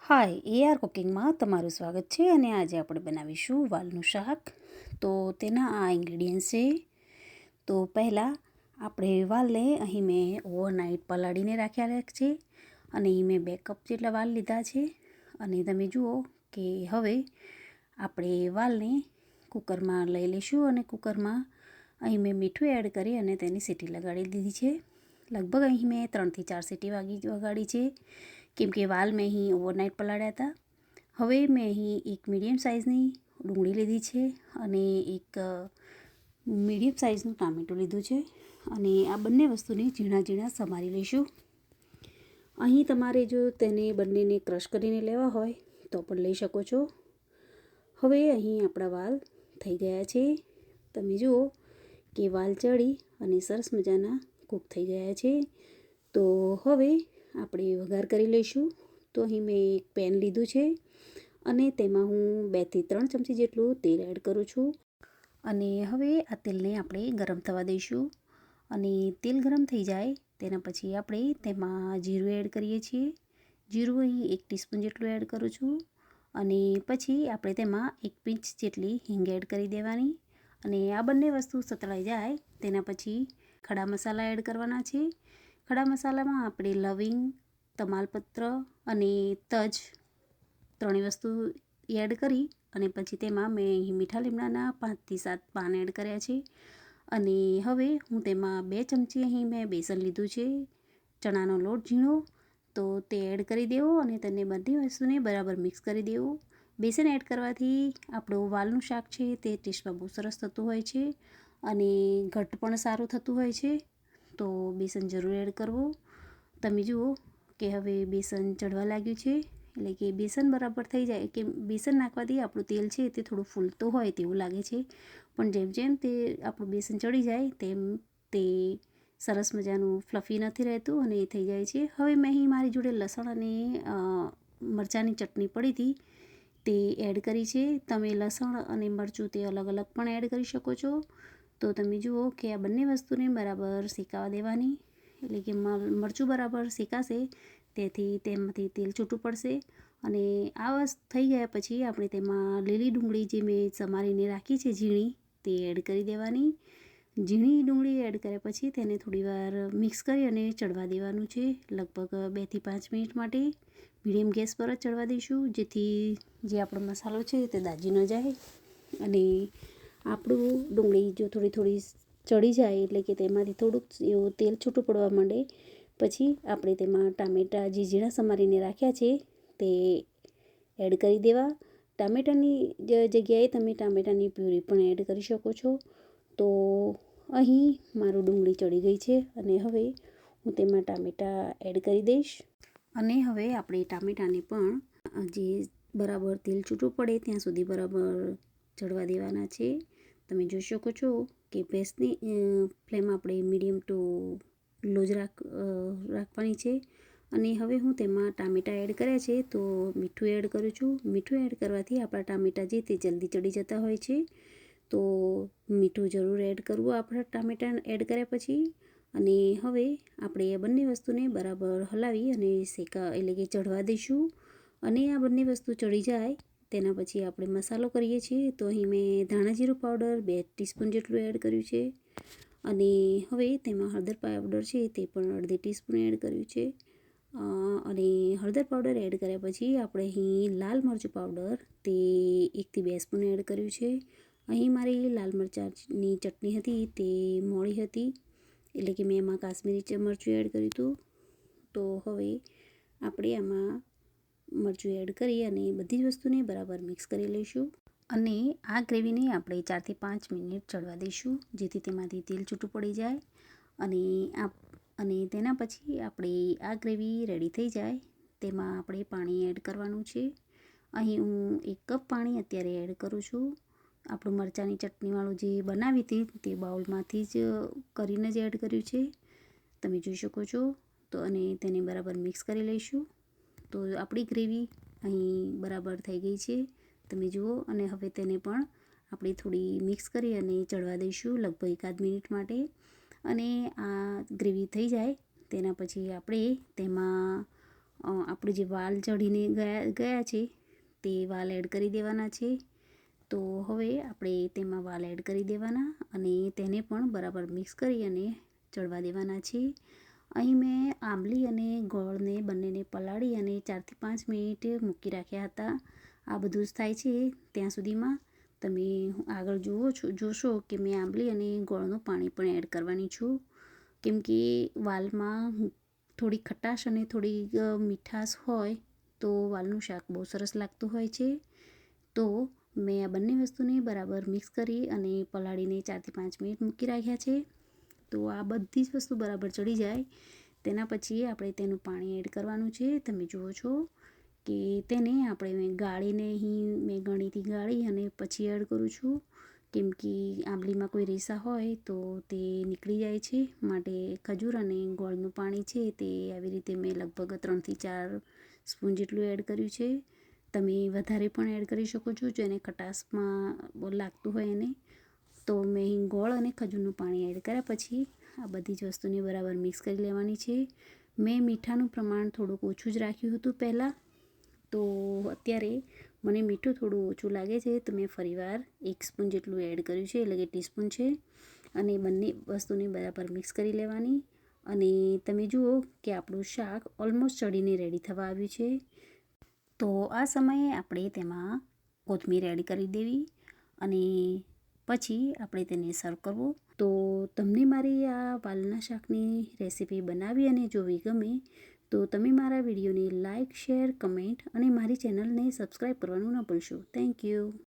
હાય AR કુકિંગમાં તમારું સ્વાગત છે અને આજે આપણે બનાવીશું વાલનું શાક. તો તેના આ ઇન્ગ્રીડિયન્ટ્સ છે. તો પહેલાં આપણે વાલને અહીં મેં ઓવરનાઇટ પલાળીને રાખ્યા છે અને અહીં મેં 2 કપ જેટલા વાલ લીધા છે. અને તમે જુઓ કે હવે આપણે વાલને કુકરમાં લઈ લઈશું અને કુકરમાં અહીં મેં મીઠું એડ કરી અને તેની સીટી લગાડી દીધી છે. લગભગ અહીં મેં 3 થી 4 સીટી વગાડી છે, કેમ કે વાલ મેં અહીં ઓવરનાઇટ પલાળ્યા હતા. હવે મેં અહીં એક મીડિયમ સાઇઝની ડુંગળી લીધી છે અને એક મીડિયમ સાઇઝનું ટામેટું લીધું છે અને આ બંને વસ્તુને ઝીણા ઝીણા સમારી લઈશું. અહીં તમારે જો તેને બંનેને ક્રશ કરીને લેવા હોય તો પણ લઈ શકો છો. હવે અહીં આપણા વાલ થઈ ગયા છે. તમે જુઓ કે વાલ ચડી અને સરસ મજાના કૂક થઈ ગયા છે. તો હવે આપણે વઘાર કરી લઈશું. તો અહીં મેં એક પેન લીધું છે અને તેમાં હું 2 થી 3 ચમચી જેટલું તેલ એડ કરું છું. અને હવે આ તેલને આપણે ગરમ થવા દઈશું. અને તેલ ગરમ થઈ જાય તેના પછી આપણે તેમાં જીરું એડ કરીએ છીએ. જીરું અહીં 1 ટીસ્પૂન જેટલું એડ કરું છું. અને પછી આપણે તેમાં 1 પિંચ જેટલી હિંગ એડ કરી દેવાની. અને આ બંને વસ્તુ સતળાઈ જાય તેના પછી ખડા મસાલા એડ કરવાના છે. ખડા મસાલામાં આપણે લવિંગ, તમાલપત્ર અને તજ ત્રણેય વસ્તુ એડ કરી અને પછી તેમાં મેં અહીં મીઠા લીમડાના 5 થી 7 પાન એડ કર્યા છે. અને હવે હું તેમાં 2 ચમચી અહીં મેં બેસન લીધું છે, ચણાનો લોટ ઝીણો, તો તે એડ કરી દેવો અને તેને બધી વસ્તુને બરાબર મિક્સ કરી દેવું. બેસન એડ કરવાથી આપણું વાલનું શાક છે તે ટેસ્ટમાં બહુ સરસ થતું હોય છે અને ઘટ પણ સારું થતું હોય છે. તો બેસન જરૂર એડ કરવું. તમે જુઓ કે હવે બેસન ચડવા લાગ્યું છે, એટલે કે બેસન બરાબર થઈ જાય કે બેસન નાખવાથી આપણું તેલ છે તે થોડું ફૂલતું હોય તેવું લાગે છે, પણ જેમ જેમ તે આપણું બેસન ચડી જાય તેમ તે સરસ મજાનું ફ્લફી નથી રહેતું અને એ થઈ જાય છે. હવે મેં અહીં મારી જોડે લસણ અને મરચાંની ચટણી પડી હતી તે એડ કરી છે. તમે લસણ અને મરચું તે અલગ અલગ પણ એડ કરી શકો છો. તો તમે જુઓ કે આ બંને વસ્તુને બરાબર શેકાવા દેવાની, એટલે કે મરચું બરાબર શેકાશે તેથી તેમાંથી તેલ છૂટું પડશે. અને આ થઈ ગયા પછી આપણે તેમાં લીલી ડુંગળી જે મેં સમારીને રાખી છે ઝીણી, તે એડ કરી દેવાની. ઝીણી ડુંગળી એડ કર્યા પછી તેને થોડીવાર મિક્સ કરી અને ચડવા દેવાનું છે, લગભગ 2 થી 5 મિનિટ માટે મીડિયમ ગેસ પર જ ચડવા દઈશું, જેથી જે આપણો મસાલો છે તે દાજી ન જાય. અને આપણું ડુંગળી જો થોડી થોડી ચડી જાય એટલે કે તેમાંથી થોડુંક એવું તેલ છૂટું પડવા માંડે પછી આપણે તેમાં ટામેટાં જે ઝીણા સમારીને રાખ્યા છે તે એડ કરી દેવા. ટામેટાની જગ્યાએ તમે ટામેટાની પ્યુરી પણ એડ કરી શકો છો. તો અહીં મારું ડુંગળી ચડી ગઈ છે અને હવે હું તેમાં ટામેટાં એડ કરી દઈશ. અને હવે આપણે ટામેટાને પણ જે બરાબર તેલ છૂટું પડે ત્યાં સુધી બરાબર ચડવા દેવાના છે. તમે જોઈ શકો છો કે ગેસની ફ્લેમ આપણે મીડિયમ ટુ લો જ રાખવાની છે. અને હવે હું તેમાં ટામેટાં એડ કર્યા છે તો મીઠું એડ કરું છું. મીઠું એડ કરવાથી આપણા ટામેટાં જે તે જલ્દી ચડી જતા હોય છે, તો મીઠું જરૂર એડ કરવું આપણા ટામેટાં એડ કર્યા પછી. અને હવે આપણે આ બંને વસ્તુને બરાબર હલાવી અને એટલે કે ચડવા દઈશું. અને આ બંને વસ્તુ ચડી જાય તેના પછી આપણે મસાલો કરીએ છીએ. તો અહીં મેં ધાણા જીરું પાવડર 2 ટીસ્પૂન જેટલું એડ કર્યું છે. અને હવે તેમાં હળદર પાવડર છે તે પણ અડધી ટીસ્પૂન એડ કર્યું છે. અને હળદર પાવડર એડ કર્યા પછી આપણે અહીં લાલ મરચું પાવડર તે 1 થી 2 સ્પૂન એડ કર્યું છે. અહીં મારી લાલ મરચાંની ચટણી હતી તે મોળી હતી, એટલે કે મેં એમાં કાશ્મીરી મરચું એડ કર્યું હતું. તો હવે આપણે આમાં મરચું એડ કરી અને બધી જ વસ્તુને બરાબર મિક્સ કરી લઈશું. અને આ ગ્રેવીને આપણે 4 થી 5 મિનિટ ચડવા દઈશું, જેથી તેમાંથી તેલ છૂટું પડી જાય. અને તેના પછી આપણે આ ગ્રેવી રેડી થઈ જાય તેમાં આપણે પાણી એડ કરવાનું છે. અહીં હું 1 કપ પાણી અત્યારે એડ કરું છું. આપણું મરચાંની ચટણીવાળું જે બનાવી હતી તે બાઉલમાંથી જ કરીને જ એડ કર્યું છે, તમે જોઈ શકો છો. તો અને તેને બરાબર મિક્સ કરી લઈશું. તો આપણી ગ્રેવી અહીં બરાબર થઈ ગઈ છે, તમે જુઓ. અને હવે તેને પણ આપણે થોડી મિક્સ કરી અને ચડવા દઈશું લગભગ 1 મિનિટ માટે. અને આ ગ્રેવી થઈ જાય તેના પછી આપણે તેમાં આપણે જે વાલ ચડીને ગયા છે તે વાલ એડ કરી દેવાના છે. તો હવે આપણે તેમાં વાલ એડ કરી દેવાના અને તેને પણ બરાબર મિક્સ કરી અને ચડવા દેવાના છે. અહીં મેં આંબલી અને ગોળને બંનેને પલાળી અને 4થી 5 મિનિટ મૂકી રાખ્યા હતા. આ બધું જ થાય છે ત્યાં સુધીમાં તમે આગળ જોશો કે મેં આંબલી અને ગોળનું પાણી પણ એડ કરવાની છું, કેમ કે વાલમાં થોડી ખટાશ અને થોડી મીઠાશ હોય તો વાલનું શાક બહુ સરસ લાગતું હોય છે. તો મેં આ બંને વસ્તુને બરાબર મિક્સ કરી અને પલાળીને 4થી 5 મિનિટ મૂકી રાખ્યા છે. તો આ બધી જ વસ્તુ બરાબર ચડી જાય તેના પછી આપણે તેનું પાણી એડ કરવાનું છે. તમે જુઓ છો કે તેને આપણે ગાળીને અહીં મેં ગણીથી ગાળી અને પછી એડ કરું છું, કેમ કે આંબલીમાં કોઈ રેસા હોય તો તે નીકળી જાય છે. માટે ખજૂર અને ગોળનું પાણી છે તે આવી રીતે મેં લગભગ 3થી 4 સ્પૂન જેટલું એડ કર્યું છે. તમે વધારે પણ એડ કરી શકો છો જેને ખટાશમાં બહુ લાગતું હોય એને. તો મેં ગોળ અને ખજૂરનું પાણી એડ કર્યા પછી આ બધી જ વસ્તુને બરાબર મિક્સ કરી લેવાની છે. મેં મીઠાનું પ્રમાણ થોડુંક ઓછું જ રાખ્યું હતું પહેલાં, તો અત્યારે મને મીઠું થોડું ઓછું લાગે છે તો મેં ફરીવાર 1 સ્પૂન જેટલું એડ કર્યું છે, એટલે કે ટીસ્પૂન છે. અને બંને વસ્તુને બરાબર મિક્સ કરી લેવાની. અને તમે જુઓ કે આપણું શાક ઓલમોસ્ટ ચડીને રેડી થવા આવ્યું છે. તો આ સમયે આપણે તેમાં કોથમીર એડ કરી દેવી અને પછી આપણે તેને સર્વ કરવું. તો તમને મારી આ વાલના શાકની રેસીપી બનાવી અને જોવી ગમે તો તમે મારા વિડીયોને લાઇક, શેર, કમેન્ટ અને મારી ચેનલને સબસ્ક્રાઈબ કરવાનું ન ભૂલશો. Thank you.